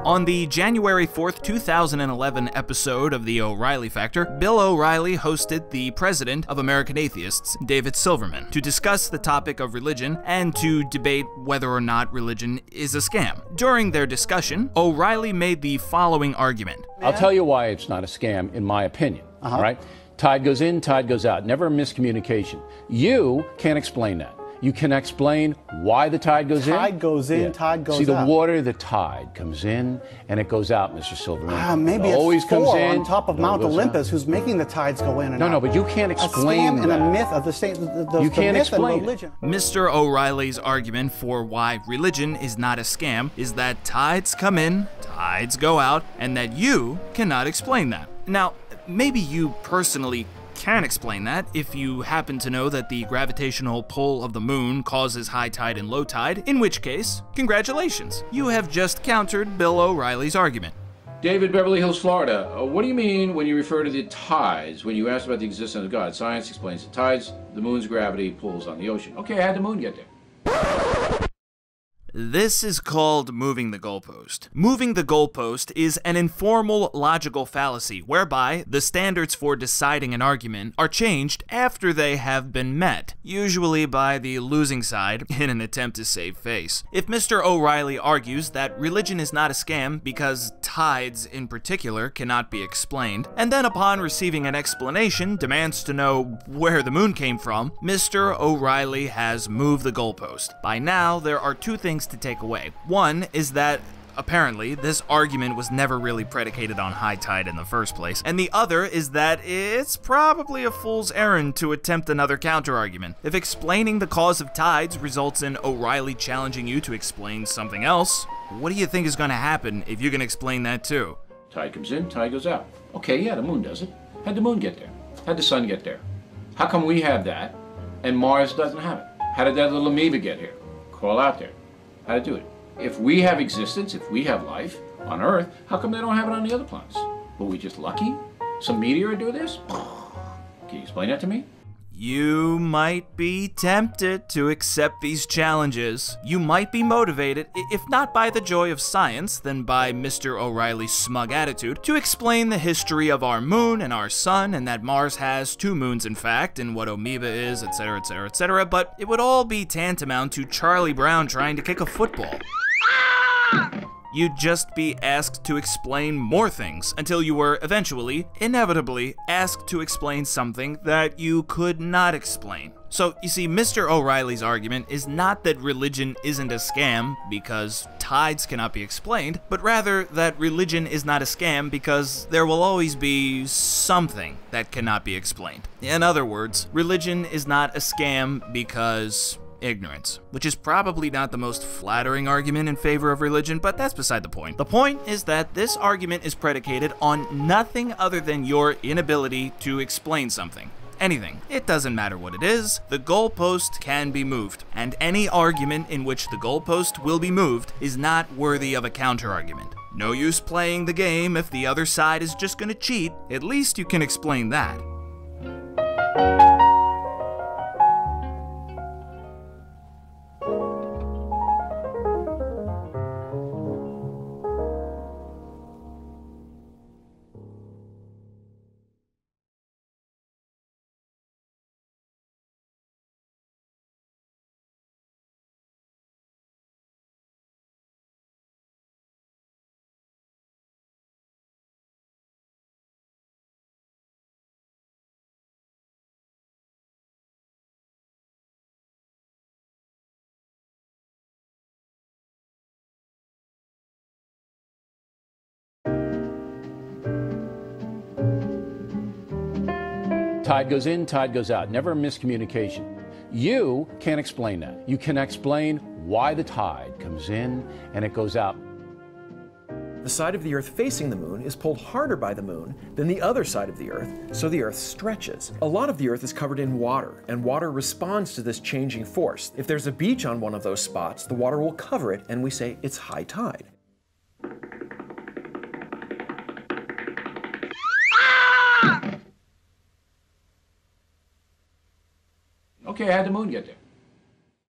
On the January 4th, 2011 episode of The O'Reilly Factor, Bill O'Reilly hosted the president of American Atheists, David Silverman, to discuss the topic of religion and to debate whether or not religion is a scam. During their discussion, O'Reilly made the following argument. I'll tell you why it's not a scam, in my opinion. All right? Tide goes in, tide goes out. Never a miscommunication. You can't explain that. You can explain why the tide goes in. Tide goes in, tide goes out. See, the water, the tide comes in and it goes out, Mr. Silverman. Maybe it always it's comes Thor in, on top of Mount Olympus who's making the tides go in and out. No, but you can't explain a scam that. and a myth of the same. You can't explain religion. Mr. O'Reilly's argument for why religion is not a scam is that tides come in, tides go out, and that you cannot explain that. Now, maybe you personally can explain that if you happen to know that the gravitational pull of the moon causes high tide and low tide, in which case, congratulations. You have just countered Bill O'Reilly's argument. David, Beverly Hills, Florida. What do you mean when you refer to the tides? When you asked about the existence of God, science explains the tides, the moon's gravity pulls on the ocean. Okay, how'd the moon get there? This is called moving the goalpost. Moving the goalpost is an informal logical fallacy whereby the standards for deciding an argument are changed after they have been met, usually by the losing side in an attempt to save face. If Mr. O'Reilly argues that religion is not a scam because tides in particular cannot be explained, and then upon receiving an explanation demands to know where the moon came from, Mr. O'Reilly has moved the goalpost. By now, there are two things to take away. One is that apparently this argument was never really predicated on high tide in the first place, and the other is that it's probably a fool's errand to attempt another counter-argument. If explaining the cause of tides results in O'Reilly challenging you to explain something else, what do you think is going to happen if you can explain that too? Tide comes in, tide goes out. Okay, yeah, the moon does it. How'd the moon get there? How'd the sun get there? How come we have that and Mars doesn't have it? How did that little amoeba get here? Crawl out there. How to do it? If we have existence, if we have life on Earth, how come they don't have it on the other planets? Were we just lucky? Some meteor do this? Can you explain that to me? You might be tempted to accept these challenges. You might be motivated, if not by the joy of science, then by Mr. O'Reilly's smug attitude, to explain the history of our moon and our sun, and that Mars has two moons in fact, and what amoeba is, etc, etc, etc, but it would all be tantamount to Charlie Brown trying to kick a football. You'd just be asked to explain more things until you were eventually, inevitably, asked to explain something that you could not explain. So, you see, Mr. O'Reilly's argument is not that religion isn't a scam because tides cannot be explained, but rather that religion is not a scam because there will always be something that cannot be explained. In other words, religion is not a scam because ignorance, which is probably not the most flattering argument in favor of religion, but that's beside the point. The point is that this argument is predicated on nothing other than your inability to explain something. Anything. It doesn't matter what it is, the goalpost can be moved, and any argument in which the goalpost will be moved is not worthy of a counter-argument. No use playing the game if the other side is just gonna cheat. At least you can explain that. Tide goes in, tide goes out. Never a miscommunication. You can't explain that. You can explain why the tide comes in and it goes out. The side of the Earth facing the moon is pulled harder by the moon than the other side of the Earth, so the Earth stretches. A lot of the Earth is covered in water, and water responds to this changing force. If there's a beach on one of those spots, the water will cover it, and we say it's high tide. Okay, how'd the moon get there?